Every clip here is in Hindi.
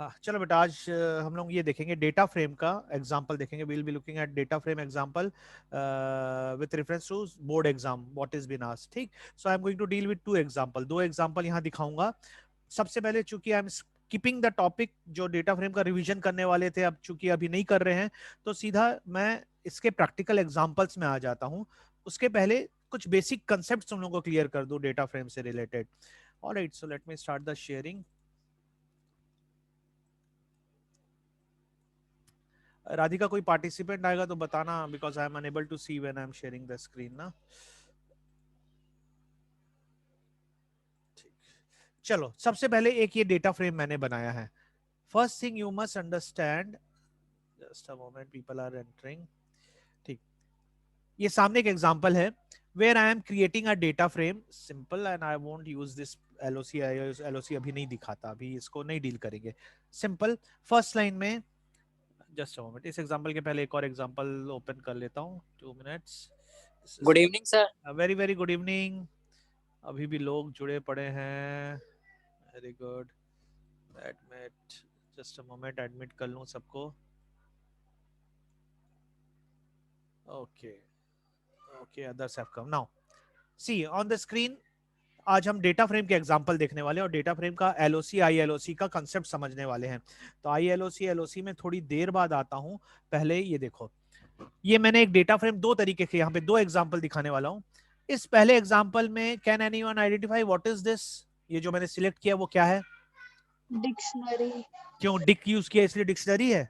हाँ चलो बेटा, आज हम लोग ये देखेंगे डेटा फ्रेम का एग्जांपल देखेंगे. We will be looking at data frame example with reference to board exam what is been asked. ठीक. So I am going to deal with two example. दो एग्जांपल यहाँ दिखाऊंगा. सबसे पहले चूंकि I am keeping the topic, जो डेटा फ्रेम का रिवीजन करने वाले थे, अब चूंकि अभी नहीं कर रहे हैं, तो सीधा मैं इसके प्रैक्टिकल एग्जांपल्स में आ जाता हूँ. उसके पहले कुछ बेसिक कंसेप्ट तुम लोगों को क्लियर कर दूं डेटा फ्रेम से related. Alright, so let me start the sharing. Radhika, कोई पार्टिसिपेंट आएगा तो बताना, because I am unable to see when I am sharing the screen ना. ठीक. चलो, सबसे पहले एक ये डेटा फ्रेम मैंने बनाया है. First thing you must understand, just a moment, people are entering. ठीक. ये सामने एक एग्जांपल है where I am creating a data frame. Simple, and I won't use this LOC. LOC अभी नहीं दिखाता, अभी इसको नहीं डील करेंगे. सिंपल. फर्स्ट लाइन में, जस्ट अ मोमेंट, इस एग्जांपल के पहले एक और एग्जांपल ओपन कर लेता हूं. 2 minutes. Good evening sir. Very very good evening. अभी भी लोग जुड़े पड़े हैं. Very good. Admit, just a moment, admit कर लूं सबको. Okay okay, others have come now. See on the screen, आज हम डेटा फ्रेम के एग्जांपल देखने वाले हैं और डेटा फ्रेम का एलओसी आई एलओसी का कंसेप्ट समझने वाले हैं. तो आई एलओसी एलओसी में थोड़ी देर बाद आता हूं. पहले ये देखो, ये मैंने एक डेटा फ्रेम दो तरीके के, यहाँ पे दो एग्जांपल दिखाने वाला हूं. इस पहले एग्जांपल में can anyone identify what is this? ये जो मैंने सिलेक्ट किया वो क्या है? डिक्शनरी. क्यों डिक यूज किया? इसलिए डिक्शनरी है.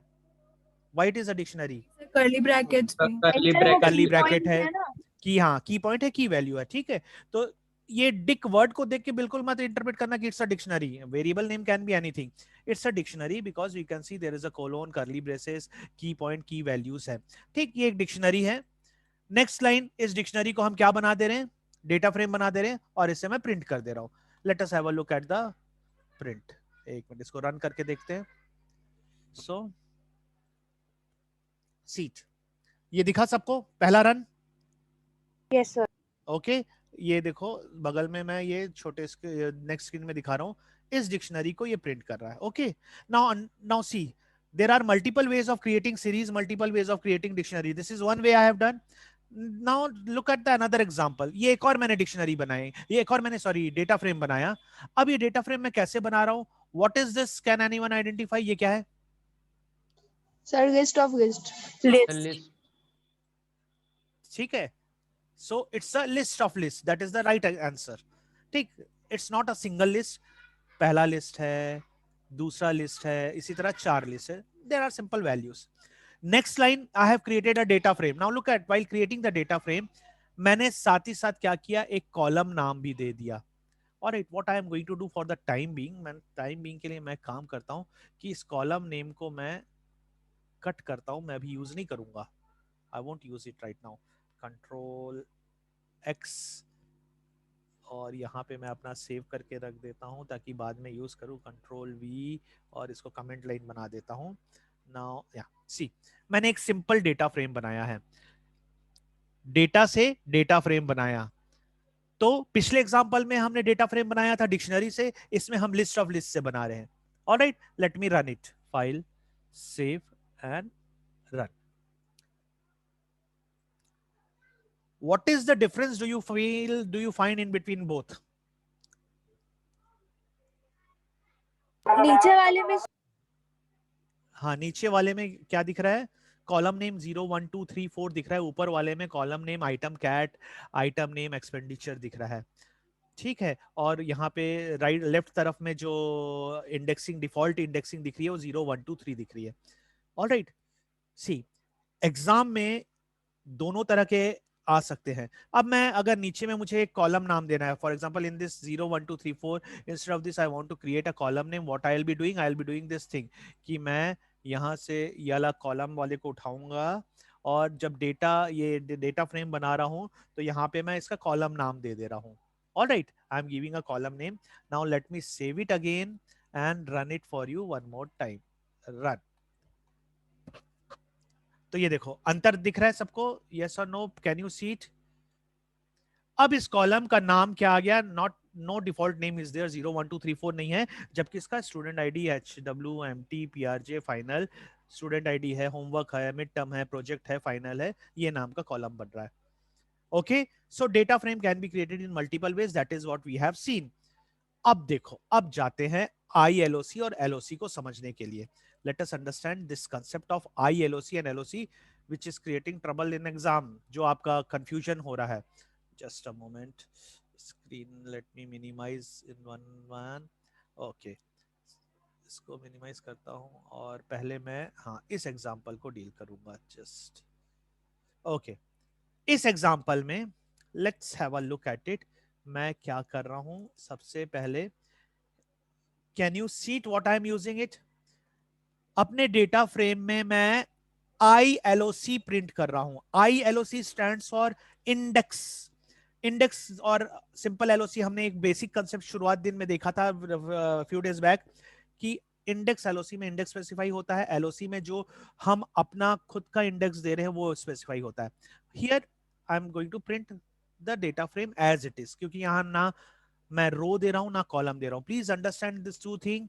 White is a dictionary. Curly brackets में कर्ली कर्ली ब्रैकेट. ब्रैकेट है. की, हाँ, की पॉइंट है, की वैल्यू है. ठीक है. तो ये डिक वर्ड को देख के बिल्कुल मत इंटरप्रेट करना कि it's a dictionary. Variable name can be anything. It's a dictionary because you can see there is a colon, curly braces, key point, key values है. ठीक, ये एक डिक्शनरी है. नेक्स्ट लाइन, इस डिक्शनरी को हम क्या बना दे रहे हैं? डेटा फ्रेम बना दे रहे हैं, और इसे मैं प्रिंट कर दे रहा हूं. Let us have a look at the print. एक मिनट, इसको रन करके देखते हैं. सो सीट, ये दिखा सबको पहला रन? Yes sir. ओके. ये देखो बगल में मैं ये छोटे नेक्स्ट स्क्रीन में दिखा रहा हूं. इस डिक्शनरी को ये प्रिंट कर रहा है. Okay. Now now see, there are multiple ways of creating series, multiple ways of creating dictionary. This is one way I have done. Now look at the another example. ये एक और मैंने डिक्शनरी बनाई, ये एक और मैंने, सॉरी, डेटा फ्रेम बनाया. अब ये डेटा फ्रेम मैं कैसे बना रहा हूं? What is this? Can anyone identify? ये क्या है? Sir list of list. List. ठीक है. So it's a list of lists. That is the right answer. ठीक. It's not a single list. पहला लिस्ट है, दूसरा लिस्ट है, इसी तरह 4 लिस्ट है. There are simple values. Next line, I have created a data frame. Now look at, while creating the data frame, मैंने साथ ही साथ क्या किया? एक कॉलम नाम भी दे दिया. Alright, what I am going to do for the time being, मैं टाइम बीइंग के लिए मैं काम करता हूं कि इस कॉलम नेम को मैं कट करता हूं. मैं अभी यूज नहीं करूंगा. I won't use it right now. Control X, और यहाँ पे मैं अपना सेव करके रख देता हूँ ताकि बाद में यूज करूँ. कंट्रोल V, और इसको कमेंट लाइन बना देता हूँ. नाउ या सी, मैंने एक सिंपल डेटा फ्रेम बनाया है. डेटा से डेटा फ्रेम बनाया. तो पिछले एग्जांपल में हमने डेटा फ्रेम बनाया था डिक्शनरी से, इसमें हम लिस्ट ऑफ लिस्ट से बना रहे हैं. Alright, late me run it. File, save and run. What is the difference do you feel, do you find in between both? नीचे वाले में हाँ, नीचे वाले में क्या दिख रहा है? कॉलम नेम 0 1 2 3 4 दिख रहा है. ऊपर वाले में column name item cat, item name expenditure दिख रहा है. ठीक है. और यहाँ पे राइट लेफ्ट तरफ में जो इंडेक्सिंग, डिफॉल्ट इंडेक्सिंग दिख रही है वो 0 1 2 3 दिख रही है. ऑलराइट. सी, एग्जाम में दोनों तरह के आ सकते हैं. अब मैं अगर नीचे में मुझे एक कॉलम नाम देना है, for example in this 0 1 2 3 4, instead of this I want to create a column name. What I will be doing, I will be doing this thing कि मैं यहाँ से ये वाला कॉलम वाले को उठाऊंगा, और जब डेटा, ये डेटा फ्रेम बना रहा हूँ, तो यहाँ पे मैं इसका कॉलम नाम दे दे रहा हूँ. Alright, I am giving a column name. Now let me save it again and run it for you one more time. Run. तो ये देखो अंतर दिख रहा है सबको? यस और no? Can you see it? अब इस कॉलम का नाम क्या आ गया? Not no default name is there, 0 1 2 3 4 नहीं है, जबकि इसका student ID HWMT PRJ final, student ID है, होमवर्क है, मिड टर्म है, प्रोजेक्ट है, फाइनल है, ये नाम का कॉलम बन रहा है. Okay, so data frame can be created in multiple ways, that is what we have seen. अब देखो, अब जाते हैं ILOC और LOC को समझने के लिए. Let us understand this concept of ILOC and LOC which is creating trouble in exam, जो आपका confusion हो रहा है. Just a moment, screen let me minimize in one. Okay, इसको minimize करता हूँ और पहले मैं इस example को deal करूंगा. Just okay, इस example में let's have a look at it. मैं क्या कर रहा हूँ सबसे पहले, can you see what I am using it? अपने डेटा फ्रेम में मैं ILOC प्रिंट कर रहा हूं. ILOC stands for index. Index और सिंपल LOC हमने एक बेसिक कंसेप्ट शुरुआत दिन में देखा था फ्यू डेज बैक कि इंडेक्स LOC में इंडेक्स स्पेसिफाई होता है, LOC में जो हम अपना खुद का इंडेक्स दे रहे हैं वो स्पेसिफाई होता है. Here I am going to print the data frame as it is, क्योंकि यहां ना मैं रो दे रहा हूं ना कॉलम दे रहा हूं. Please understand this two thing.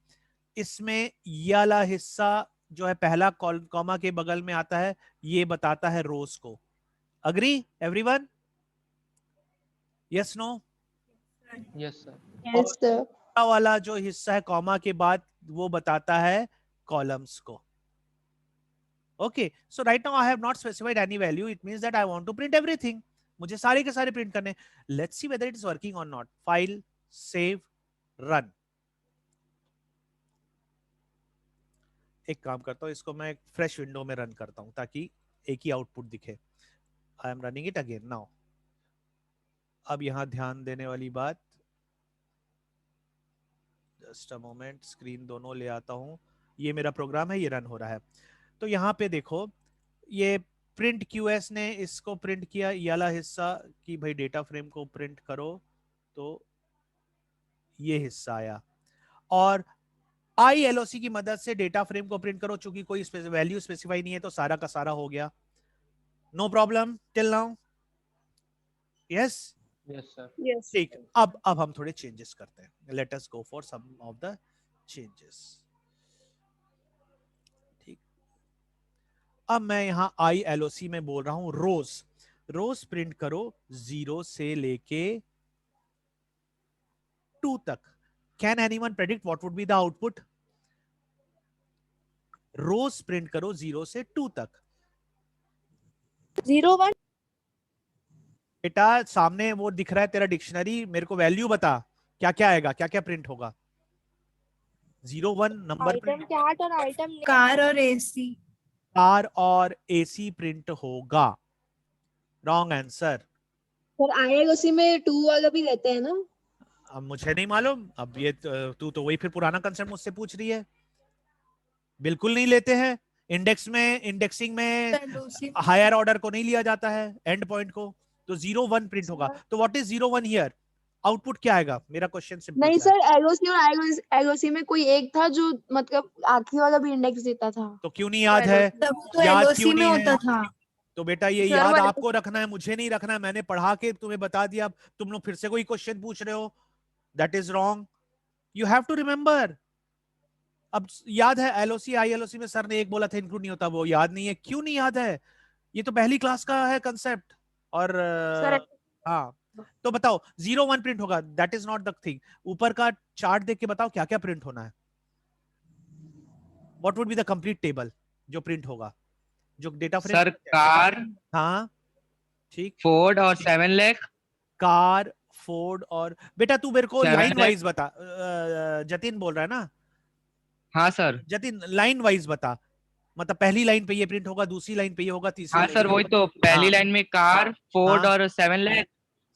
इसमें ये वाला हिस्सा जो है पहला कॉमा के बगल में आता है, ये बताता है रोज को. Agree everyone? Yes no? Yes sir. Yes, sir. वाला जो हिस्सा है कॉमा के बाद वो बताता है कॉलम्स को. Okay, so right now I have not specified any value, it means that I want to print everything. मुझे सारे के सारे प्रिंट करने. Let's see whether it is working और नॉट. File, save, run. एक काम करता हूं, इसको मैं एक फ्रेश विंडो में रन करता हूं ताकि एक ही आउटपुट दिखे. I am running it again now. अब यहां ध्यान देने वाली बात, जस्ट अ मोमेंट, स्क्रीन दोनों ले आता हूं. ये मेरा प्रोग्राम है, ये रन हो रहा है. तो यहाँ पे देखो, ये प्रिंट QS ने इसको प्रिंट किया, ये वाला हिस्सा कि भाई डेटा फ्रेम को प्रिंट करो, तो ये हिस्सा आया. और ILOC की मदद से डेटा फ्रेम को प्रिंट करो, चूंकि कोई वैल्यू स्पेसिफाई नहीं है तो सारा का सारा हो गया. No problem till now? Yes? Yes sir. Yes. ठीक. अब हम थोड़े चेंजेस करते हैं. Let us go for some of the changes. ठीक. अब मैं यहां ILOC में बोल रहा हूं रोज. रोज प्रिंट करो 0 से लेके 2 तक. Can anyone predict what would be the output? Rows print करो 0 से 2 तक. 0 1. बेटा सामने वो दिख रहा है तेरा डिक्शनरी, मेरे को वैल्यू बता क्या क्या आएगा, क्या क्या प्रिंट होगा. 0 1 नंबर Item प्रिंट. cat और item car और AC. कार और AC प्रिंट होगा. Wrong answer. पर ILOC में 2 वाला भी रहते हैं ना? अब मुझे नहीं मालूम. अब ये तू तो वही फिर पुराना कंसेप्ट मुझसे पूछ रही है. बिल्कुल नहीं लेते हैं. इंडेक्सिंग में हायर ऑर्डर को नहीं लिया जाता है, एंड पॉइंट को. तो 0 1 प्रिंट होगा. तो व्हाट इज 0 1 हियर? आउटपुट क्या आएगा? मेरा क्वेश्चन सिंपल नहीं है. सर, LOC और ILOC में कोई एक था जो मतलब आखिरी वाला भी इंडेक्स देता था. तो क्यों नहीं याद है? तो याद LOC क्यों में नहीं होता है? था. तो बेटा ये सर, याद वो- आपको रखना है, मुझे नहीं रखना है. मैंने पढ़ा के तुम्हें बता दिया, तुम लोग फिर से कोई क्वेश्चन पूछ रहे हो. That is wrong. You have to remember. अब याद है LOC ILOC में सर ने एक बोला था इंक्लूड नहीं होता, वो याद नहीं है. क्यों नहीं याद है? ये तो पहली क्लास का है कंसेप्ट. और सर हाँ, तो बताओ 0 1 प्रिंट होगा. That is not the thing. ऊपर का चार्ट देख के बताओ क्या क्या प्रिंट होना है. What would be the complete table जो प्रिंट होगा, जो डेटा फ्रेम. सर कार, हाँ ठीक. फोर्ड और 7 लाख. कार, फोर्ड और बेटा तू मेरे को 7 लाइन लाख. वाइज बता. जतिन बोल रहा है ना? हाँ सर. जतिन लाइन वाइज बता. मतलब पहली लाइन पे ये प्रिंट होगा, दूसरी लाइन पे ये होगा, तीसरी हाँ लाइन सर, पे वही तो पहली हाँ. लाइन में कार, फोर्ड हाँ. और 7 लाख,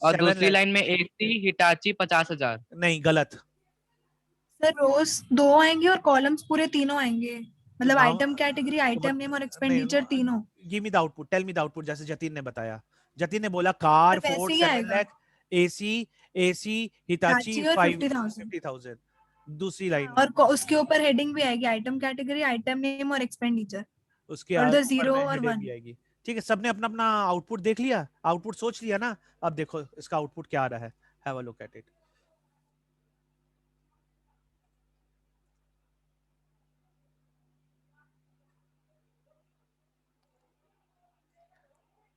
और 7 दूसरी लाख. लाइन में AC हिटाची 50,000. नहीं, गलत. सर रोज 2 आएंगे और कॉलम्स पूरे तीनों आएंगे, मतलब हाँ, आइटम कैटेगरी, आइटम नेम और एक्सपेंडिचर तीनों. Give me the output, tell me the output, जैसे जतिन ने बताया. जतिन ने बोला कार, वैसे फोर्ड, ही 7 आएगा. लाख, AC हिटाची हिटाची और 50,000. 50,000. दूसरी लाइन और उसके ऊपर हेडिंग भी आएगी, आइटम कैटेगरी, आइटम नेम और एक्सपेंडिचर. उसके और द ऊपर 0 में और heading 1. भी आएगी. ठीक है, सबने अपना अपना आउटपुट देख लिया, आउटपुट सोच लिया ना. अब देखो इसका आउटपुट क्या आ रहा है. Have a look at it.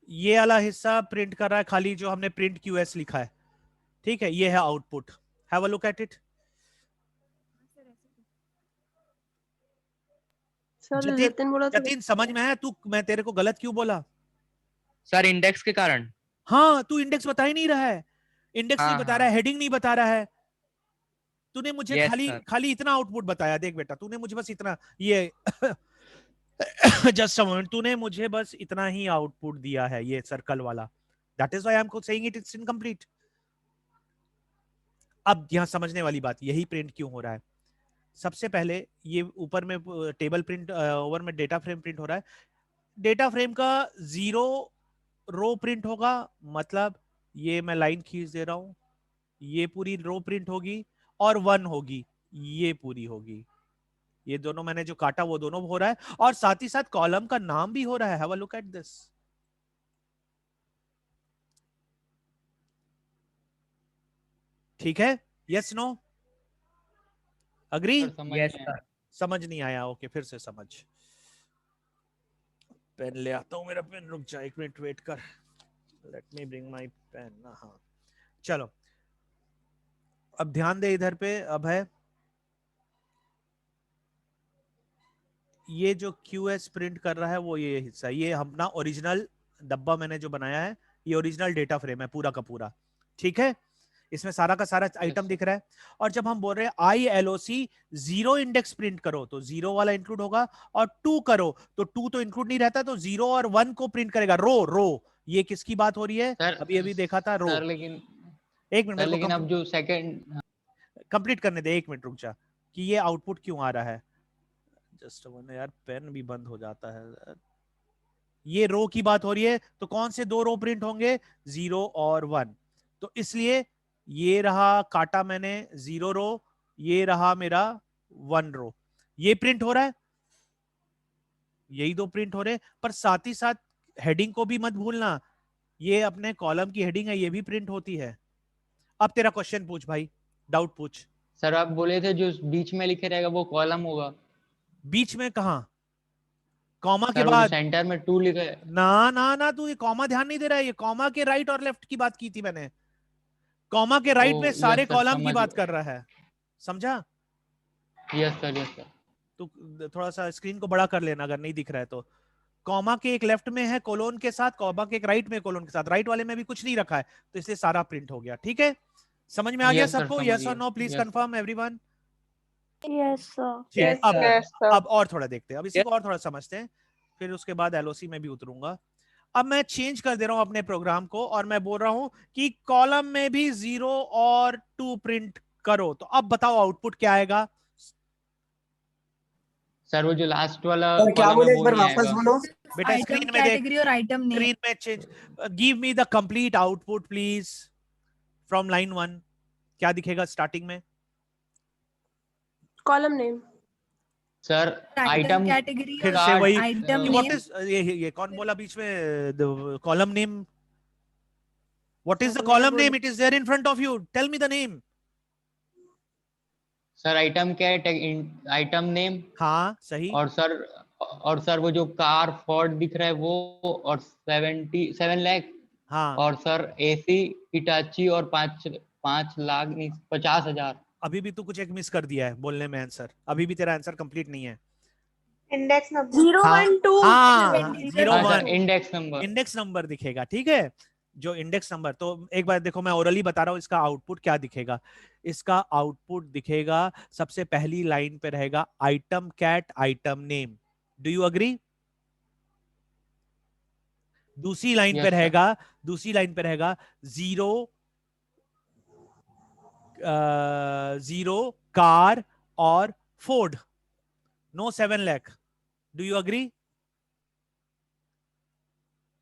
ये वाला हिस्सा प्रिंट कर रहा है खाली जो हमने प्रिंट QS लिखा है, ठीक है, ये है output. Have a look at it. Sir Jatin, Jatin बोला तो जतिन समझ में है तू, मैं तेरे को गलत क्यों बोला? सर इंडेक्स के कारण। हाँ, तू इंडेक्स बता ही नहीं रहा है, इंडेक्स नहीं हाँ बता रहा है, हाँ हेडिंग नहीं बता रहा है। तूने मुझे यस खाली सर। खाली इतना आउटपुट बताया, देख बेटा, तूने मुझे बस इतना ये जस्ट अ मोमेंट, तूने मुझे बस इतना ही आउटपुट दिया है, ये सर्कल वाला, that is why I am saying it it's incomplete. अब यहां समझने वाली बात, यही प्रिंट क्यों हो रहा है। सबसे पहले ये ऊपर में टेबल प्रिंट, ओवर में डेटा फ्रेम प्रिंट हो रहा है। डेटा फ्रेम का 0 रो प्रिंट होगा, मतलब ये मैं लाइन खींच दे रहा हूं, ये पूरी रो प्रिंट होगी, और 1 होगी, ये पूरी होगी। ये दोनों मैंने जो काटा वो दोनों हो रहा है, और साथ ही साथ कॉलम का नाम भी हो रहा है। Have a look at this. ठीक है, यस नो, अग्री? सर समझ यस में आया। सर। समझ नहीं आया? ओके, फिर से समझ। पेन ले आता हूं, मेरा पेन, रुक जा 1 मिनट वेट कर, let me bring my pen. हाँ चलो, अब ध्यान दे इधर पे। अब है ये जो QS प्रिंट कर रहा है वो ये हिस्सा, ये अपना ओरिजिनल डब्बा मैंने जो बनाया है, ये ओरिजिनल डेटा फ्रेम है पूरा का पूरा, ठीक है। इसमें सारा का सारा आइटम दिख रहा है। और जब हम बोल रहे हैं ILOC 0 इंडेक्स प्रिंट करो, तो 0 वाला इंक्लूड होगा, और 2 करो तो 2 तो इंक्लूड नहीं रहता, तो 0 और 1 को प्रिंट करेगा। रो रो, ये किसकी बात हो रही है? सर अभी अभी देखा था रो। सर लेकिन एक मिनट सर मेरे को लेकिन अब जो सेकंड कंप्लीट करने दे, 1 मिनट रुक जा, कि ये आउटपुट क्यों आ रहा है। जस्ट यार पेन भी बंद हो जाता है। ये रो की बात हो रही है, तो कौन से 2 रो प्रिंट होंगे? 0 और 1। तो इसलिए ये रहा काटा मैंने 0 रो, ये रहा मेरा 1 रो, ये प्रिंट हो रहा है, यही 2 प्रिंट हो रहे हैं। पर साथ ही साथ हेडिंग को भी मत भूलना, ये अपने कॉलम की हेडिंग है, ये भी प्रिंट होती है। अब तेरा क्वेश्चन पूछ भाई, डाउट पूछ। सर आप बोले थे जो बीच में लिखे रहेगा वो कॉलम होगा। बीच में कहा? कॉमा के सर वो जो बाद? सेंटर में 2 लिखा है। ना ना ना, तू ये कॉमा ध्यान नहीं दे रहा है, ये कॉमा के राइट और लेफ्ट की बात की थी मैंने। कॉमा के राइट में ओ सारे यस सर कॉलम की समझ। बात कर रहा है, समझा? Yes sir yes sir. तो थोड़ा सा स्क्रीन को बड़ा कर लेना अगर नहीं दिख रहा है तो। कॉमा के एक लेफ्ट में है कोलोन के साथ, कॉमा के एक राइट में कोलोन के साथ, राइट वाले में भी कुछ नहीं रखा है, तो इसलिए सारा प्रिंट हो गया। ठीक है, समझ में आ गया यस सर सबको? समझ यस और गया। No please yes confirm everyone. Yes sir. ठीक है, यस सर। अब और थोड़ा देखते हैं, अब इसी को और थोड़ा समझते हैं, फिर उसके बाद LOC में भी उतरूंगा। अब मैं चेंज कर दे रहा हूं अपने प्रोग्राम को, और मैं बोल रहा हूं कि कॉलम में भी 0 और 2 प्रिंट करो। तो अब बताओ आउटपुट क्या आएगा? सर वो जो लास्ट वाला सर क्या कॉलम है बोले, एक वो बार नहीं वापस आएगा। बोलो। बेटा आइटम स्क्रीन में देख, कैटेगरी और आइटम नेम। स्क्रीन में change, give me the complete output please from line 1। क्या दिखेगा स्टार्टिंग में? Column name. Sir item item category फिर और से वही, आइटम व्हाट नेम। इज ये कौन बोला बीच में column name? What is the sir मैं कॉलम बोल name? It is there in front of you, tell me the name. Sir item cat item name. हाँ सही। और सर वो जो कार फोर्ड दिख रहा है वो, और 77 लाख। हाँ, और सर AC हिटाची और 5 लाख नहीं 50,000। अभी भी तू कुछ एक मिस कर दिया है बोलने में आंसर, अभी भी तेरा आंसर कंप्लीट नहीं है। Index number. 012 हाँ, 0 हाँ 01 sir index number. Index number दिखेगा, ठीक है, जो इंडेक्स नंबर। तो एक बार देखो, मैं ओरली बता रहा हूं, इसका आउटपुट क्या दिखेगा। इसका आउटपुट दिखेगा, सबसे पहली लाइन पे रहेगा item cat item name. Do you agree? दूसरी लाइन पे यस सर। रहेगा, दूसरी लाइन पे रहेगा 0 0 कार और Ford, no 7 lakh. Do you agree?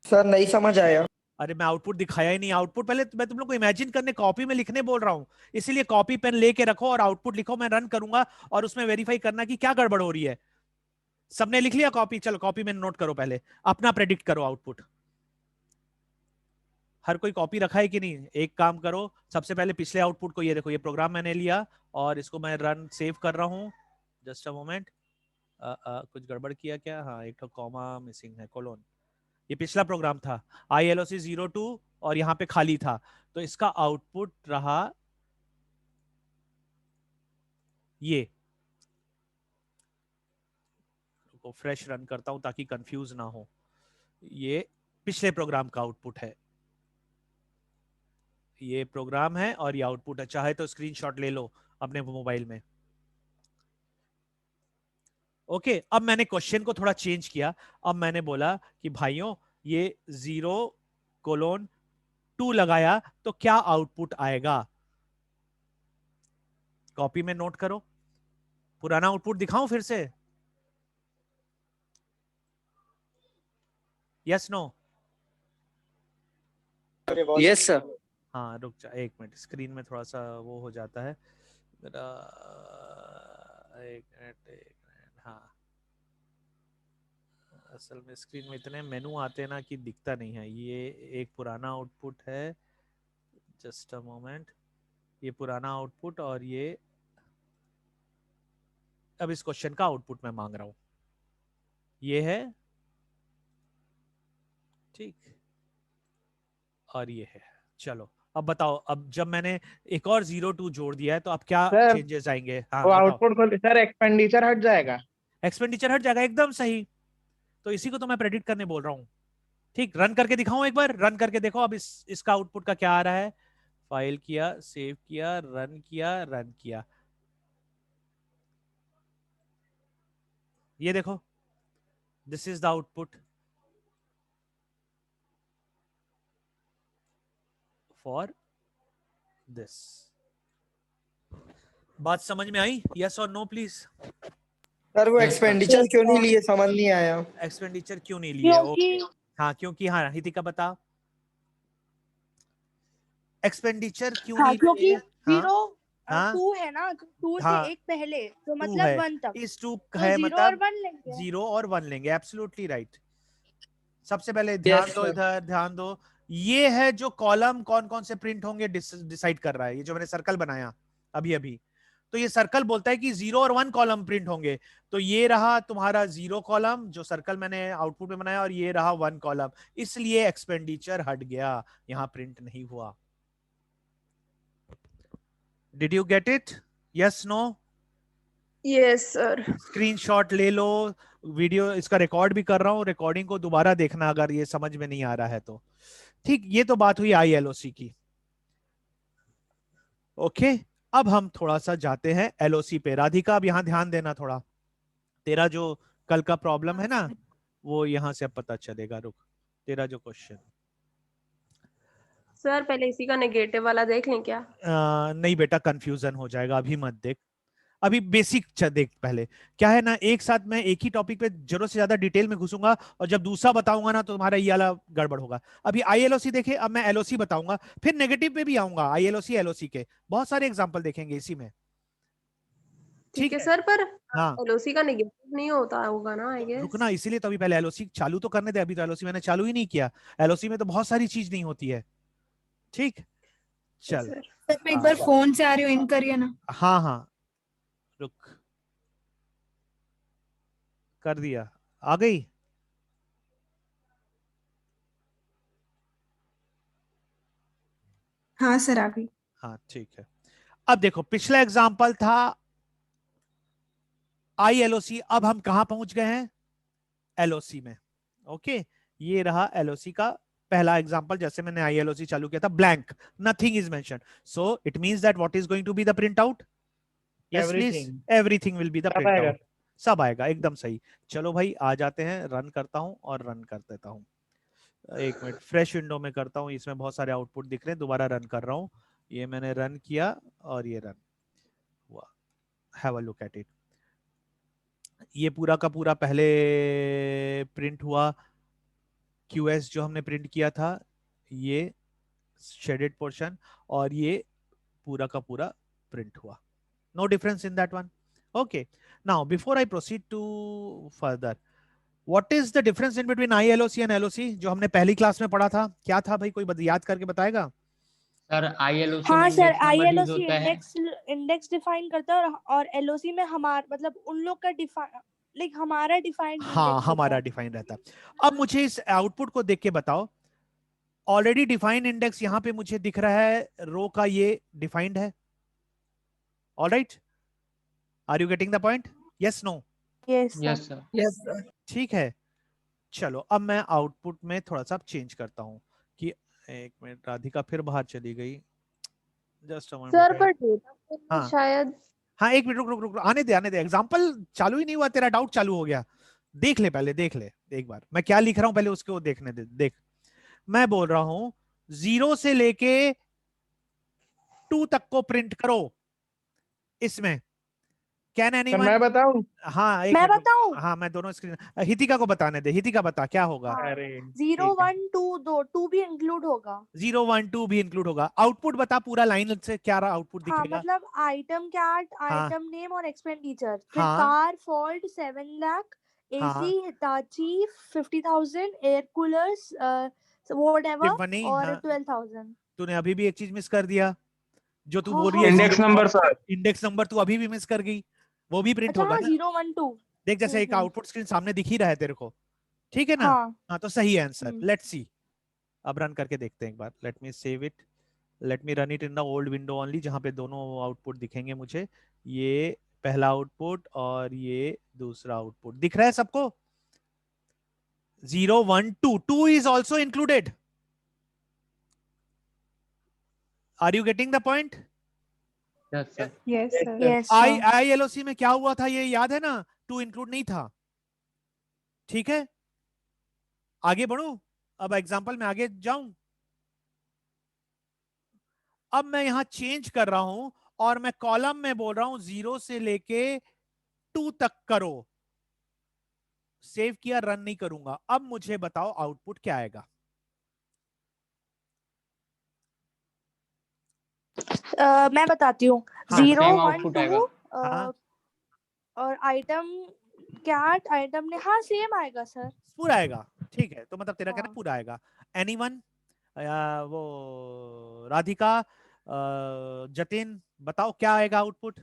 Sir नहीं समझ आया। अरे मैं आउटपुट दिखाया ही नहीं। आउटपुट पहले मैं तुम लोग को इमेजिन करने, कॉपी में लिखने बोल रहा हूं, इसीलिए कॉपी पेन लेके रखो और आउटपुट लिखो। मैं रन करूंगा और उसमें वेरीफाई करना कि क्या गड़बड़ हो रही है। सबने लिख लिया कॉपी? चलो कॉपी में नोट करो, पहले अपना प्रेडिक्ट करो आउटपुट। हर कोई कॉपी रखा है कि नहीं? एक काम करो, सबसे पहले पिछले आउटपुट को, ये देखो, ये प्रोग्राम मैंने लिया और इसको मैं रन सेव कर रहा हूँ। जस्ट अ मोमेंट, कुछ गड़बड़ किया क्या? हाँ, एक तो कॉमा मिसिंग है, कोलोन। ये पिछला प्रोग्राम था, ILOC 02 और यहाँ पे खाली था, तो इसका आउटपुट रहा ये। को फ्रेश रन करता हूं ताकि कंफ्यूज ना हो। ये पिछले प्रोग्राम का आउटपुट है, ये प्रोग्राम है और ये आउटपुट है। चाहे तो स्क्रीनशॉट ले लो अपने मोबाइल में। ओके, अब मैंने क्वेश्चन को थोड़ा चेंज किया। अब मैंने बोला कि भाइयों ये 0:2 लगाया तो क्या आउटपुट आएगा। कॉपी में नोट करो। पुराना आउटपुट दिखाऊं फिर से? Yes no? Yes sir. हाँ रुक जा एक मिनट, स्क्रीन में थोड़ा सा वो हो जाता है मेरा। एक मिनट हाँ, असल में स्क्रीन में इतने मेनू आते हैं ना कि दिखता नहीं है। ये एक पुराना आउटपुट है, जस्ट अ मोमेंट, ये पुराना आउटपुट और ये अब इस क्वेश्चन का आउटपुट मैं मांग रहा हूं, ये है ठीक, और ये है। चलो अब बताओ, अब जब मैंने एक और 0:2 जोड़ दिया है तो अब क्या सर, चेंजेस आएंगे? हाँ वो बताओ। आउटपुट खोल सर, एक्सपेंडिचर हट जाएगा। एक्सपेंडिचर हट जाएगा, एकदम सही। तो इसी को तो मैं प्रेडिक्ट करने बोल रहा हूँ। ठीक, रन करके दिखाऊं एक बार? रन करके देखो अब इसका आउटपुट का क्या आ रहा है। फाइल किया, सेव किया, रन किया, रन किया, ये देखो, this is the output for this. बात समझ में आई? यस और नो प्लीज? सर वो एक्सपेंडिचर क्यों नहीं लिए, समझ नहीं आया। एक्सपेंडिचर क्यों नहीं लिए? ओके हाँ, क्योंकि हाँ हितिका बता, एक्सपेंडिचर क्यों हाँ, नहीं क्योंकि लिए? हाँ 2 है ना, 2 से हाँ, एक पहले, तो 2 मतलब है, 1 तक, इस 2 तो है 0 और मतलब 1 लेंगे। 0 और 1 लेंगे। Absolutely right. सबसे पहले ध्यान Yes, दो, sir. इधर ध्यान दो। ये है जो कॉलम कौन कौन से प्रिंट होंगे डिसाइड कर रहा है, ये जो मैंने सर्कल बनाया अभी अभी। तो ये सर्कल बोलता है कि 0 और 1 कॉलम प्रिंट होंगे। तो ये रहा तुम्हारा 0 कॉलम जो सर्कल मैंने आउटपुट में बनाया, और ये रहा 1 कॉलम, इसलिए एक्सपेंडिचर हट गया, यहां प्रिंट नहीं हुआ। Did you get it? Yes no? Yes sir. Screenshot ले लो, वीडियो इसका रिकॉर्ड भी कर रहा हूं, रिकॉर्डिंग को दोबारा देखना अगर ये समझ में नहीं आ रहा है तो। ठीक, ये तो बात हुई ILOC की। ओके, अब हम थोड़ा सा जाते हैं LOC पे। राधिका अब यहां ध्यान देना थोड़ा, तेरा जो कल का प्रॉब्लम है ना वो यहां से अब पता चलेगा। रुक, तेरा जो क्वेश्चन सर पहले इसी का नेगेटिव वाला देख लें क्या? नहीं बेटा, कंफ्यूजन हो जाएगा, अभी मत देख, अभी बेसिक देख पहले। क्या है ना, एक साथ मैं एक ही टॉपिक पे जरूरत से ज्यादा डिटेल में घुसूंगा, और जब दूसरा बताऊंगा ना तो तुम्हारा ये वाला गड़बड़ होगा। अभी ILOC देखे, अब मैं LOC बताऊंगा, फिर नेगेटिव पे भी आऊंगा। ILOC LOC के बहुत सारे एग्जांपल देखेंगे इसी में। ठीक है सर, पर हाँ LOC का नेगेटिव नहीं होता होगा ना आई गेस। रुकना, इसीलिए तो अभी पहले LOC चालू तो करने दे। अभी तो LOC मैंने चालू ही नहीं किया। LOC में तो बहुत सारी चीज नहीं होती है। ठीक, चल। सर मैं एक बार फोन से आ रही हूँ, इन करिए ना। हाँ हाँ रुक, कर दिया, आ गई। हाँ सर, आ गई। हाँ ठीक है। अब देखो, पिछला एग्जाम्पल था ILOC, अब हम कहां पहुंच गए हैं? LOC में। ओके, ये रहा LOC का पहला एग्जांपल। जैसे मैंने ILOC चालू किया था, blank, nothing is mention, so it means that what is going to be the print out? Yes please, everything will be the print out. सब आएगा, एकदम सही। चलो भाई आ जाते हैं, रन करता हूं और रन कर देता हूं। एक मिनट, फ्रेश विंडो में करता हूं, इसमें बहुत सारे आउटपुट दिख रहे हैं, दोबारा रन कर रहा हूं। ये मैंने रन किया और ये रन हुआ। Have a look at it. ये पूरा का पूरा पहले प्रिंट हुआ, QS जो हमने प्रिंट किया था, ये शेडेड पोर्शन, और ये पूरा का पूरा प्रिंट हुआ। No difference in that one. Okay, now before I proceed to further, what is the difference in between ILOC and LOC जो हमने पहली क्लास में पढ़ा था? क्या था भाई, कोई याद करके बताएगा? सर ILOC हाँ में sir, index number use ILOC होता है। इंडेक्स डिफाइन करता है, और LOC में हमारा मतलब उन लोग का लाइक हमारा डिफाइंड हाँ हमारा डिफाइन रहता है। अब मुझे इस आउटपुट को देख के बताओ, ऑलरेडी डिफाइंड इंडेक्स यहाँ पे मुझे दिख रहा है, रो का ये डिफाइंड है। Alright, are you getting the point? Yes no? Yes yes sir. Yes sir. ठीक है, चलो अब मैं आउटपुट में थोड़ा सा चेंज करता हूँ कि एक मिनट, राधिका फिर बाहर चली गई, जस्ट अ सर मिनट। पर डेटा हाँ। शायद हाँ एक मिनट, रुक रुक रुक, आने दे। एग्जाम्पल चालू ही नहीं हुआ, तेरा डाउट चालू हो गया। देख ले पहले, देख ले एक बार मैं क्या लिख रहा हूँ, पहले उसको देखने दे। देख, मैं बोल रहा हूँ 0 से लेके 2 तक को प्रिंट करो इसमें। Can sir anyone? मैं बताऊं? हाँ एक मैं मिनट रुक। बताऊं? हाँ मैं दोनों स्क्रीन, हितिका को बताने दे। हितिका बता क्या होगा। हाँ। अरे 0 ठीक है। 1 2 दो 2 भी इंक्लूड होगा। 0 1 2 भी इंक्लूड होगा। आउटपुट बता पूरा लाइन से, क्या आउटपुट हाँ दिखेगा। मतलब आइटम कैट, हाँ आइटम नेम और एक्सपेंडिचर। फिर हाँ कार फॉल्ट 7 लाख, हाँ, AC Hitachi 50,000, air coolers whatever symphony. और हाँ 12,000। तूने अभी भी एक चीज मिस कर दिया, जो तू हाँ बोल रही हाँ है हाँ index number sir. Index number तू अभी भी मिस कर गई, वो भी प्रिंट अच्छा होगा हाँ ना। 0 1 2। देख जैसे एक आउटपुट स्क्रीन सामने दिख ही रहा है तेरे को, ठीक है ना। हाँ हाँ तो सही आंसर। हम्म। लेट्स सी, अब रन करके देखते हैं एक बार। Let me save it, let me run it in the old window only, जहां पे दोनों आउटपुट दिखेंगे मुझे। ये पहला आउटपुट और ये दूसरा आउटपुट दिख रहा है सबको। 0 1 2 2 is also included. Are you getting the point? Yes sir. Yes sir. Yes I I L O C में क्या हुआ था ये याद है ना, 2 इंक्लूड नहीं था। ठीक है, आगे बढ़ू, अब एग्जांपल में आगे जाऊं। अब मैं यहां चेंज कर रहा हूं और मैं कॉलम में बोल रहा हूं 0 से लेके 2 तक करो। सेव किया, रन नहीं करूंगा। अब मुझे बताओ आउटपुट क्या आएगा। मैं बताती हूँ। हाँ, 0 सेम 1 आउटपुट आएगा। 2 हाँ और आइटम कैट, आइटम ने, हाँ सेम आएगा सर। पूरा आएगा, ठीक है। तो मतलब तेरा कहना हाँ। पूरा आएगा। एनीवन? वो राधिका, जतिन, बताओ क्या आएगा आउटपुट।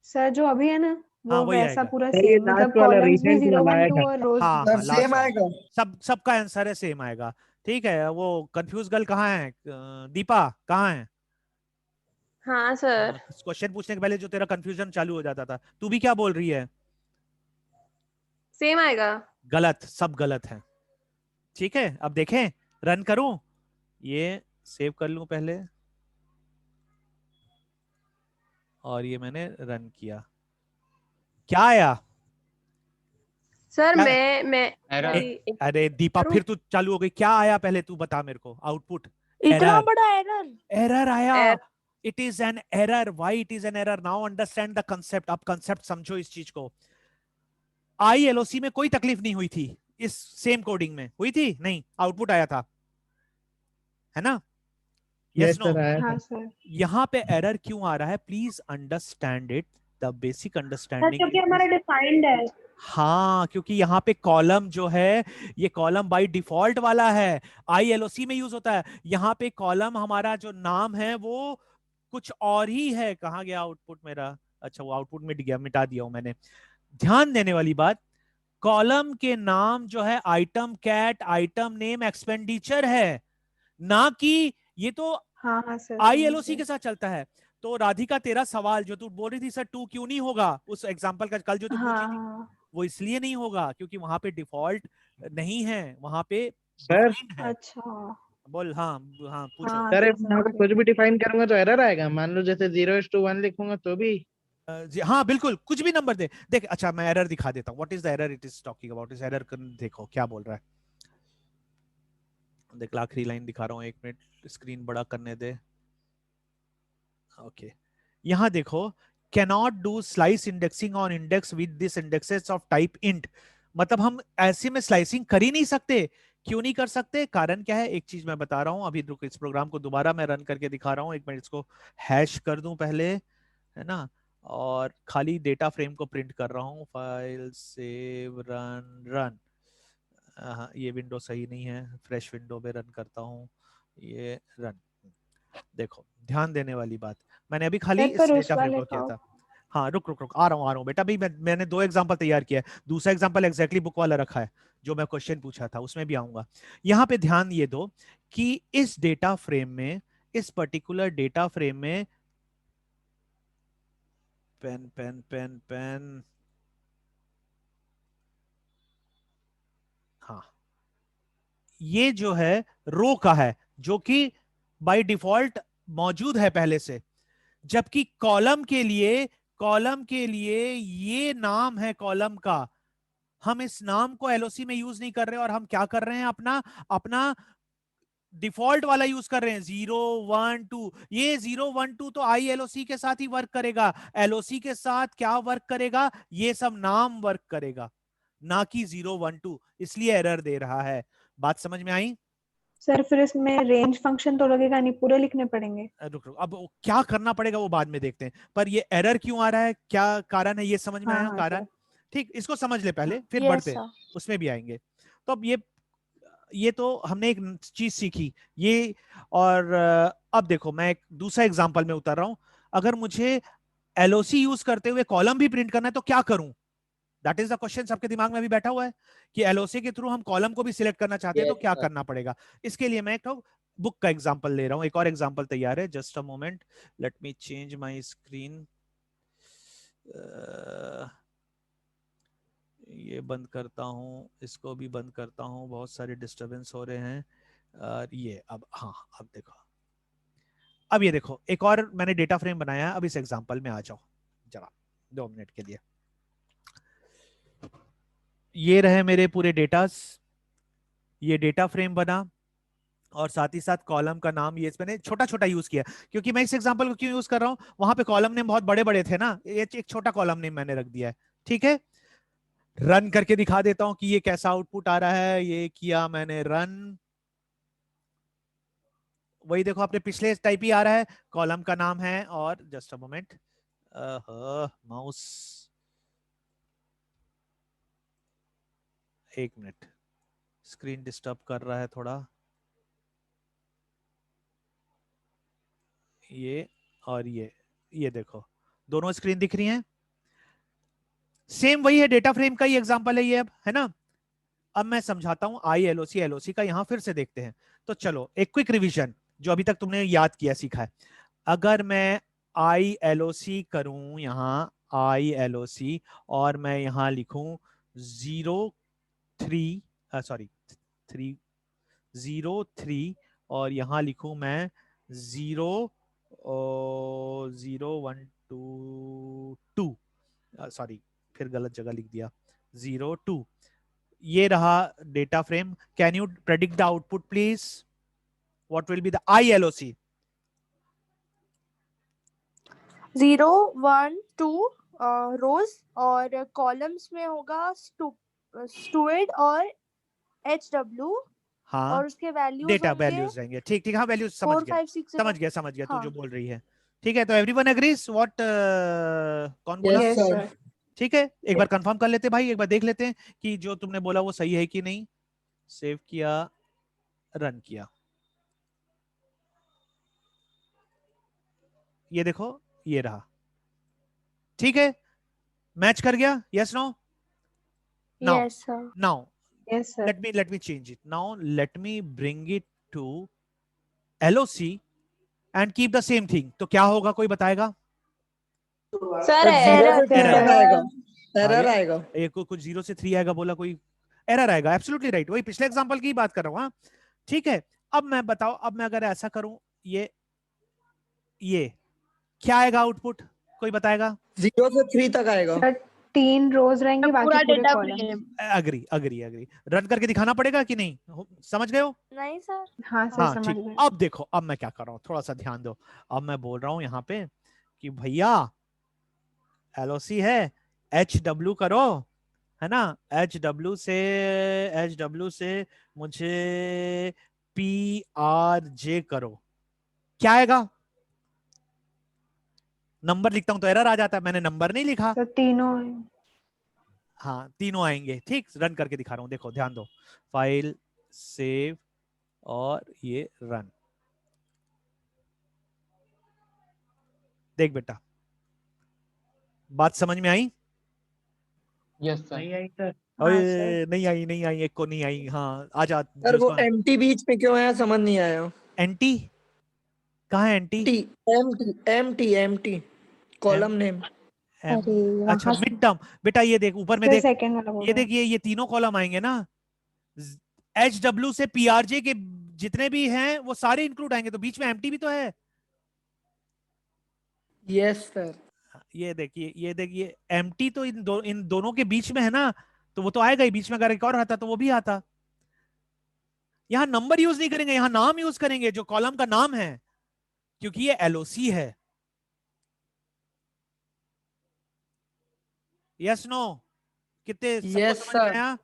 सर जो अभी है ना हाँ वो वही वैसा आएगा। पूरा सर ये सेम, मतलब लास्ट वाला कॉलम्स भी रिसेंट 0 वाला 1 2 आएगा। और रोज हाँ सर हाँ लास्ट सेम आएगा। सबका आंसर है सेम आएगा। ठीक है, वो कंफ्यूज गर्ल कहाँ है, दीपा कहाँ है। हाँ सर। क्वेश्चन पूछने के पहले जो तेरा कंफ्यूजन चालू हो जाता था, तू भी क्या बोल रही है। सेम आएगा। गलत, सब गलत है। ठीक है, अब देखें, रन करूं, ये सेव कर लूं पहले, और ये मैंने रन किया। क्या आया सर क्या? मैं एरर। अरे दीपा करूं? फिर तू चालू हो गई। क्या आया पहले तू बता मेरे को आउटपुट। इतना एरर, बड़ा एरर। एरर आया। एर- it is an error. Why it is an error? Now understand the concept. अब कंसेप्ट समझो इस चीज को। ILOC में कोई तकलीफ नहीं हुई थी, इस सेम कोडिंग में हुई थी नहीं, आउटपुट आया था, है ना। Yes yes no? सर आया हाँ था। सर। यहाँ पे एरर क्यों आ रहा है, please understand it. The basic sir understanding. क्योंकि हमारा डिफाइंड है। हाँ, क्योंकि यहाँ पे कॉलम जो है, ये कॉलम बाय डिफॉल्ट वाला है, ILOC में यूज होता है। यहाँ पे कॉलम हमारा जो नाम है वो कुछ और ही है। कहाँ गया आउटपुट मेरा? अच्छा वो आउटपुट मिट गया, मिटा दिया हूं मैंने। ध्यान देने वाली बात, कॉलम के नाम जो है item cat, item name, expenditure है, ना कि ये तो हाँ हाँ सर। ILOC के साथ चलता है। तो राधिका तेरा सवाल जो तू बोल रही थी सर 2 क्यों नहीं होगा, उस एग्जांपल का कल जो तू पूछी हाँ थी, हाँ। वो इसलिए नहीं होगा क्योंकि वहां पे डिफॉल्ट नहीं है, वहां पे सर defined है। अच्छा। बोल। हाँ हाँ पूछो। हाँ सर सर यहाँ पे समझ कुछ गई। भी डिफाइन करूंगा तो एरर आएगा। मान लो जैसे 0:1 लिखूंगा तो भी। हाँ बिल्कुल, कुछ भी नंबर दे। देख अच्छा मैं एरर दिखा देता हूँ। What is the error it is talking about. इस एरर देखो क्या बोल रहा है। देख आखिरी लाइन दिखा रहा हूँ, एक मिनट स्क्रीन बड़ा करने दे। ओके, यहाँ देखो, cannot do slice indexing on index with this indexes of type int। मतलब हम ऐसे में स्लाइसिंग कर ही नहीं सकते। क्यों नहीं कर सकते, कारण क्या है, एक चीज मैं बता रहा हूं। अभी रुक, इस प्रोग्राम को दोबारा मैं रन करके दिखा रहा हूं। एक मिनट इसको हैश कर दूं पहले, है ना, और खाली डेटा फ्रेम को प्रिंट कर रहा हूं। File save run run. हाँ ये विंडो सही नहीं है, फ्रेश विंडो में रन करता हूँ। ये रन। देखो ध्यान देने वाली बात, मैंने अभी खाली सर इस पर उस डेटा फ्रेम वाले को किया का था। हाँ रुक रुक रुक, आ रहा हूँ बेटा। भाई मैंने 2 एग्जांपल तैयार किया है, दूसरा एग्जांपल एग्जैक्टली बुक वाला रखा है जो मैं क्वेश्चन पूछा था, उसमें भी आऊंगा। यहाँ पे ध्यान ये दो कि इस डेटा फ्रेम में, इस पर्टिकुलर डेटा फ्रेम में, पेन पेन पेन पेन, हाँ, ये जो है रो का है, जो कि बाय डिफॉल्ट मौजूद है पहले से, जबकि कॉलम के लिए ये नाम है कॉलम का। हम इस नाम को एलओसी में यूज नहीं कर रहे, और हम क्या कर रहे हैं, अपना अपना डिफॉल्ट वाला यूज कर रहे हैं, 0 1 2। ये 0 1 2 तो आई एलओसी के साथ ही वर्क करेगा, एलओसी के साथ क्या वर्क करेगा, ये सब नाम वर्क करेगा, ना कि 0 1 2, इसलिए एरर दे रहा है। बात समझ में आई? सर फिर इसमें रेंज फंक्शन तो लगेगा नहीं, पूरे लिखने पड़ेंगे। रुक रुक, अब क्या करना पड़ेगा वो बाद में देखते हैं, पर ये एरर क्यों आ रहा है, क्या कारण है, ये समझ में हाँ आया हाँ कारण? सर। ठीक, इसको समझ ले पहले, फिर यस बढ़ते हैं, सर। उसमें भी आएंगे। तो अब ये तो हमने एक चीज सीखी ये। और अब देखो मैं एक दूसरा एग्जांपल में उतर रहा हूं। अगर मुझे एलओसी यूज करते हुए कॉलम भी प्रिंट करना है तो क्या करूं? दैट इज द क्वेश्चन सबके दिमाग में अभी बैठा हुआ है कि एलओसी के थ्रू हम कॉलम को भी सिलेक्ट करना चाहते हैं तो Yes, क्या sir. करना पड़ेगा। इसके लिए मैं एक बुक का एग्जांपल ले रहा हूं, एक और एग्जांपल तैयार है, just a moment, let me change my screen. ये बंद करता हूं, इसको भी बंद करता हूं, बहुत सारे डिस्टरबेंस हो रहे हैं। और ये अब, हाँ अब देखो, अब ये देखो, एक और मैंने डेटा फ्रेम बनाया है। अब इस एग्जांपल में आ जाओ जरा 2 मिनट के लिए। ये रहे मेरे पूरे डेटास, ये डेटा फ्रेम बना, और साथ ही साथ कॉलम का नाम ये मैंने छोटा छोटा यूज किया, क्योंकि मैं इस एग्जांपल को क्यों यूज कर रहा हूं, वहां पे कॉलम नेम बहुत बड़े बड़े थे ना, ये एक छोटा कॉलम नेम मैंने रख दिया है। ठीक है, रन करके दिखा देता हूं कि ये कैसा आउटपुट आ रहा है। ये किया मैंने रन, वही देखो अपने पिछले टाइप ही आ रहा है, कॉलम का नाम है, और जस्ट अ मोमेंट, माउस, एक मिनट, स्क्रीन डिस्टर्ब कर रहा है थोड़ा। ये और ये देखो, दोनों स्क्रीन दिख रही हैं, सेम वही है, डेटा फ्रेम का ही एग्जांपल है ये, अब है ना। अब मैं समझाता हूं आई एलओसी, एलओसी का यहां फिर से देखते हैं। तो चलो एक क्विक रिवीजन जो अभी तक तुमने याद किया सीखा है। अगर मैं आई एलओसी करूं, यहां आई एलओसी, और मैं यहां लिखूं 03 सॉरी 303, और यहां लिखूं मैं 00122, सॉरी फिर गलत जगह लिख दिया, 02। ये रहा data frame. Can you predict the output please? What will be the I LOC? 0 1 2 रोज, और कॉलम्स में होगा स्टूअर्ड और HW, हाँ, और उसके वैल्यूज डेटा होंगे वैल्यूज रहेंगे। ठीक ठीक, हाँ वैल्यूज समझ 4 गया, 5 6 0। समझ गया तू हाँ जो बोल रही है। ठीक है, तो एवरीवन एग्रीज व्हाट, कौन बोला? Yes yes sir. सर। ठीक है, एक बार कंफर्म कर लेते भाई, एक बार देख लेते हैं कि जो तुमने बोला वो सही है कि नहीं। सेव किया, रन किया, ये देखो ये रहा। ठीक है, मैच कर गया, yes no? Now yes sir. Now yes sir. let me change it now, let me bring it to LOC and keep the same thing। तो क्या होगा, कोई बताएगा? सर जीरो से एरर 3 तक error। आएगा, हाँ, एरर आएगा। एक कुछ 0 से 3 आएगा बोला, कोई एरर आएगा, एब्सोल्युटली राइट, वही पिछले एग्जांपल की बात कर रहा हूं। हाँ ठीक है, अब मैं बताओ, अब मैं अगर ऐसा करूं, ये क्या आएगा आउटपुट, कोई बताएगा? 0 से 3 तक आएगा। सर 3 रोज रहेंगे, बाकी पूरा पूरे data column. Frame. Agree. Run करके दिखाना पड़ेगा कि नहीं, समझ गए हो? नहीं सर। हाँ सर हाँ समझ ठीक, गए। अब देखो, अब मैं क्या कर रहा हूँ, थोड़ा सा ध्यान दो। अब मैं बोल रहा हूँ यहाँ पे कि भैया एलओसी है, HW करो, है ना, HW से मुझे PRJ करो। क्या आएगा? नंबर लिखता हूं तो एरर आ जाता है, मैंने नंबर नहीं लिखा। सर तीनों। हाँ तीनों आएंगे। ठीक, रन करके दिखा रहा हूं, देखो ध्यान दो, फाइल सेव और ये रन। देख बेटा, बात समझ में आई? Yes sir. नहीं आई सर। ओए, सर। नहीं आई, नहीं आई, एक को नहीं आई। हाँ आ जा। सर वो एमटी बीच में क्यों आया समझ नहीं आया। एंटी कहाँ है? एंटी टी empty empty empty column name. अरे अच्छा वहां से मिड टर्म। बेटा ये देख ऊपर में सर देख, सेकंड वाला बोल ये रहा देख, ये तीनों कॉलम आएंगे ना, HW से PRJ के जितने भी हैं वो सारे इंक्लूड आएंगे, तो बीच में एम्प्टी भी तो है। Yes sir. ये देखिए, ये देखिए, एम्प्टी तो इन दोनों के बीच में है ना, तो वो तो आएगा ही। बीच में अगर एक और आता तो वो भी आता। यहाँ नंबर यूज नहीं करेंगे, यहाँ नाम यूज करेंगे, जो कॉलम का नाम है, क्योंकि ये LOC है। Yes no? कितने सबको यस समझ में सर। आया?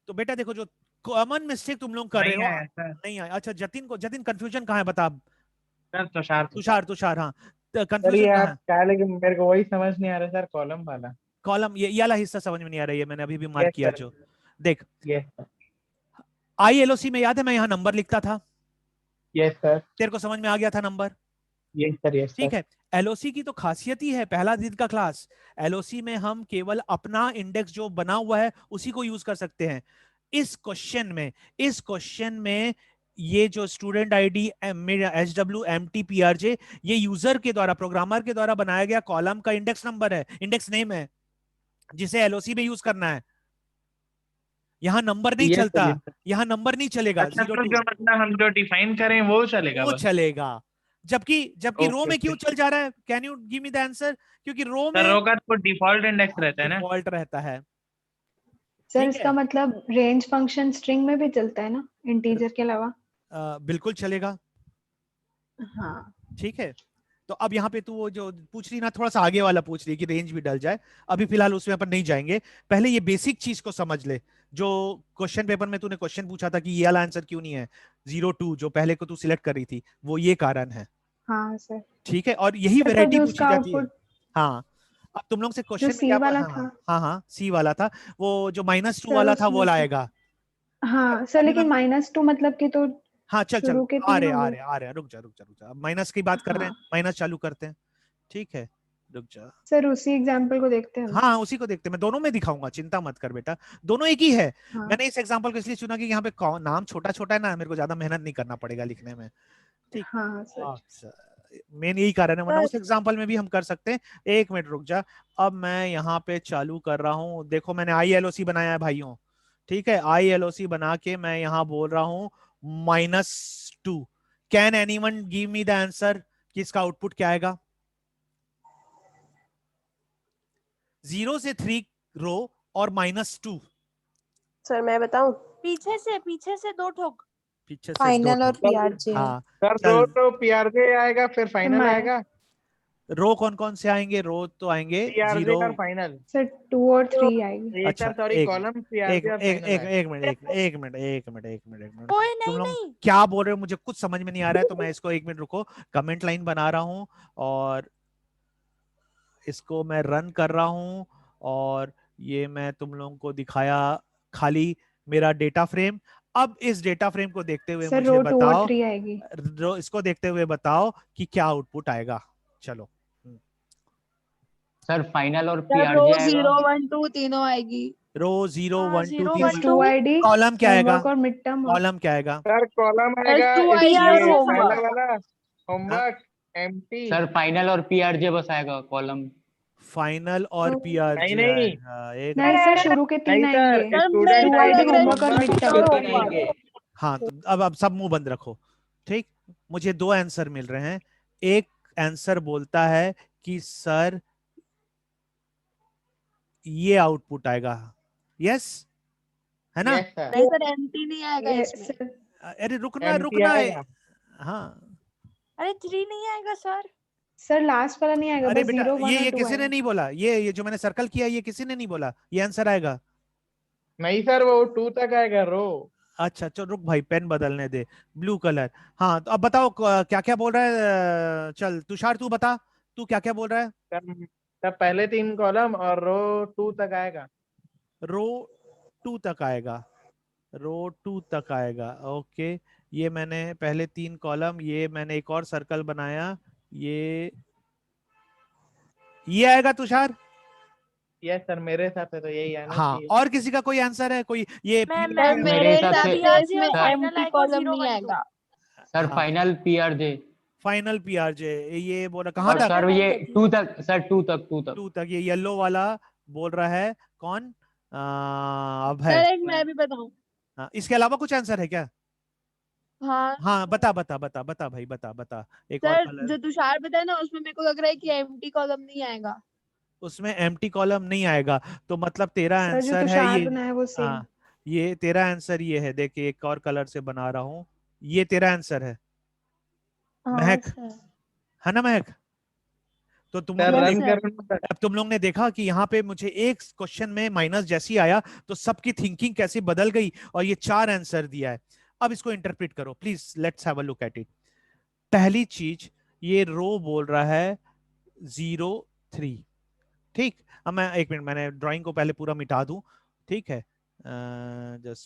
तो बेटा देखो, जो कॉमन मिस्टेक तुम लोग कर रहे नहीं हो, आया सर। नहीं आया। अच्छा जतिन कंफ्यूजन कहाँ है बता। सर तुषार तुषार हाँ, सर कंफ्यूजन ये कहाँ आप है? क्या, लेकिन मेरे को वही समझ नहीं आ रहा सर, कॉलम वाला। कॉलम ये वाला हिस्सा समझ में नहीं आ रहा है, मैंने अभी भी मार्क यस किया सर। जो। देख यस ILOC में याद है मैं यहाँ नंबर लिखता था, यस सर। तेरे को समझ में आ गया था नंबर? Yes sir. यस ठीक सर। है। LOC की तो खासियत ही है, पहला दिन का क्लास, LOC में हम केवल अपना इंडेक्स जो बना हुआ है उसी को यूज कर सकते हैं। इस क्वेश्चन में ये जो student ID HW MT PRJ, ये यूजर के द्वारा, प्रोग्रामर के द्वारा बनाया गया कॉलम का इंडेक्स नंबर है, इंडेक्स नेम है, जिसे LOC में यूज करना है। यहाँ नंबर नहीं यस चलता, सर। Yes sir. यहाँ नंबर नहीं चलेगा। अच्छा, 0 तो 2 जो मतलब हम जो डिफाइन करें वो चलेगा वो बस? चलेगा। जबकि रो ओके में क्यों ओके। चल जा रहा है? Can you give me the answer? क्योंकि रो सर में रो का तो डिफॉल्ट इंडेक्स रहता है ना? डिफॉल्ट रहता है। सर ठीक इसका है, मतलब रेंज फंक्शन स्ट्रिंग में भी चलता है ना, इंटीजर के अलावा? बिल्कुल चलेगा। हाँ। ठीक है, तो अब यहाँ पे तू वो जो पूछ रही ना, थोड़ा सा आगे वाला पूछ रही कि रेंज भी डल जाए, अभी फिलहाल उसमें अपन नहीं जाएंगे। पहले ये बेसिक चीज को समझ ले, जो क्वेश्चन पेपर में तूने क्वेश्चन पूछा था कि ये वाला आंसर क्यों नहीं है 0 2, जो पहले को तू सिलेक्ट कर रही थी, वो ये कारण है। हाँ सर। ठीक है, और यही सर पर वैरायटी जो पूछी उसका जाती है। आउटपुट हाँ, अब तुम लोग से जो क्वेश्चन में सी क्या वाला हाँ था, हाँ C वाला था, वो जो -2 सर वाला था वो उसमें से लाएगा। हाँ सर, अभी मैं लेकिन -2 मतलब कि तो हाँ चल शुरू के आ 3 रहे हो आ गए। रहे आ रहे, रुक जा, अब माइनस की बात कर रहे हैं, हाँ माइनस चालू करते हैं। ठीक है, रुक जा। सर, उसी एग्जाम्पल को देखते हैं ना। हाँ उसी को देखते हैं, मैं दोनों में दिखाऊंगा, चिंता मत कर बेटा, दोनों एक ही है। हाँ मैंने इस एग्जांपल को इसलिए चुना कि यहाँ पे नाम छोटा छोटा है ना, मेरे को ज्यादा मेहनत नहीं करना पड़ेगा लिखने में। ठीक, हाँ सर। अच्छा, मेन यही कारण है, वरना सर उस एग्जांपल में भी हम कर सकते हैं। एक मिनट रुक जा, अब मैं यहाँ पे चालू कर रहा हूँ। देखो मैंने ILOC बनाया है भाइयों। ठीक है, ILOC बना के मैं यहाँ बोल रहा हूँ -2। Can anyone give me the answer कि इसका आउटपुट क्या आएगा? 0 से 3 रो और -2। सर मैं बताऊं? पीछे से 2 ठोक। पीछे से फाइनल और ठोक। पीआरजे। हाँ सर चल, रो तो पीआरजे आएगा, फिर फाइनल मैं आएगा। रो कौन कौन से आएंगे? रो तो आएंगे पीआरजे 0। और फाइनल। सर 2 और 3 आएगी। ये अच्छा सर सॉरी, एक कॉलम एक पीआरजे और एक फाइनल एक आएगा। एक मिनट एक मिनट ओए तुम नहीं लोग नहीं। क्या बोल रहे हो? मुझे कुछ समझ में नहीं आ रहा है, तो मैं इसको एक मिनट रुको, कमेंट लाइन बना रहा हूँ और इसको मैं रन कर रहा हूँ, और ये मैं तुम लोगों को दिखाया खाली मेरा डेटा फ्रेम। अब इस डेटा फ्रेम को देखते हुए सर मुझे रो 2 और बताओ, 3 आएगी। इसको देखते हुए बताओ कि क्या आउटपुट आएगा। चलो, सर फाइनल और सर पीआरजे रो आएगा। 0 1 2 तीनों आएगी। रो 0 हाँ, 1 2 0 3, 1 2 आईडी, कॉलम क्या आएगा? होमवर्क और मिड टर्म। कॉलम क्या आएगा? सर कॉलम सर आएगा 2 इस आईडी और ये पहला होमवर्क। वाला होमवर्क एम्प्टी। सर फाइनल और पीआरजे बस आएगा कॉलम। फाइनल और तो PRJ नहीं आएगा। एक नहीं मिनट, सर, शुरू के 3 नहीं सर, आएंगे। सर स्टूडेंट 2 मेरे को आईडी, लग रहा है होमवर्क और मिड होमवर्क टर्म। और के 3 आएंगे। हाँ तो अब सब मुंह बंद रखो। ठीक, मुझे 2 आंसर मिल रहे हैं। एक आंसर बोलता है कि सर ये आउटपुट आएगा, यस है ना? Yes sir. नहीं सर, एमटी नहीं आएगा इसमें। सर अरे रुकना एम्प्टी रुकना है। आएगा। हाँ अरे 3 नहीं आएगा सर। सर लास्ट वाला नहीं आएगा, अरे बस बेटा 0 1 ये और 2 किसी ने आएगा। नहीं बोला, ये जो मैंने सर्कल किया ये किसी ने नहीं बोला ये आंसर आएगा। नहीं सर, वो 2 तक आएगा रो। अच्छा चलो रुक भाई, पेन बदलने दे, ब्लू कलर। हाँ तो अब बताओ क्या क्या बोल रहा है? चल तुषार तू बता, तू क्या क्या बोल रहा है? सर पहले 3 कॉलम और रो 2 तक आएगा। रो 2 तक आएगा, रो 2 तक आएगा। ओके, ये मैंने पहले 3 कॉलम, ये मैंने एक और सर्कल बनाया, ये आएगा तुषार। यस सर, मेरे हिसाब से तो यही आना हाँ, चाहिए। और किसी का कोई आंसर है? कोई ये मैं PRJ मैं सर मेरे मेरे हिसाब हिसाब से- से इसमें सर- एम्प्टी कॉलम नहीं आएगा। सर हाँ। फाइनल पीआरजे। फाइनल PRJ ये बोल रहा कहाँ और तक? सर ये 2 तक, सर 2 तक 2 तक। ये येलो वाला बोल रहा है कौन? अब है सर एक मैं भी बताऊं? हाँ, इसके अलावा कुछ आंसर है क्या? हाँ हाँ बता बता बता बता भाई, बता बता। एक और सर, कलर जो तुषार बताया ना उसमें मेरे को लग रहा है कि एम्प्टी कॉलम नहीं आएगा। उसमें एम्प्टी कॉलम नहीं आएगा, तो मतलब तेरा सर जो आंसर है तुषार ये। बनाया वो सेम। हाँ, ये तेरा आंसर ये है। देखिए एक और कलर से बना रहा हूँ, ये तेरा आंसर है हाँ महक, सर। है ना महक? तो तुम सर लोग Yes, रन sir. करो। अब तुम लोग ने देखा कि यहाँ पे मुझे एक क्वेश्चन में माइनस जैसी आया तो सबकी थिंकिंग कैसे बदल गई, और ये 4 आंसर दिया है। अब इसको इंटरप्रेट करो please, let's have a look at it. पहली चीज, ये रो बोल रहा है 0 3, ठीक। अब मैं एक मिनट, मैंने ड्राइंग को पहले पूरा मिटा दूं, ठीक है? जस्ट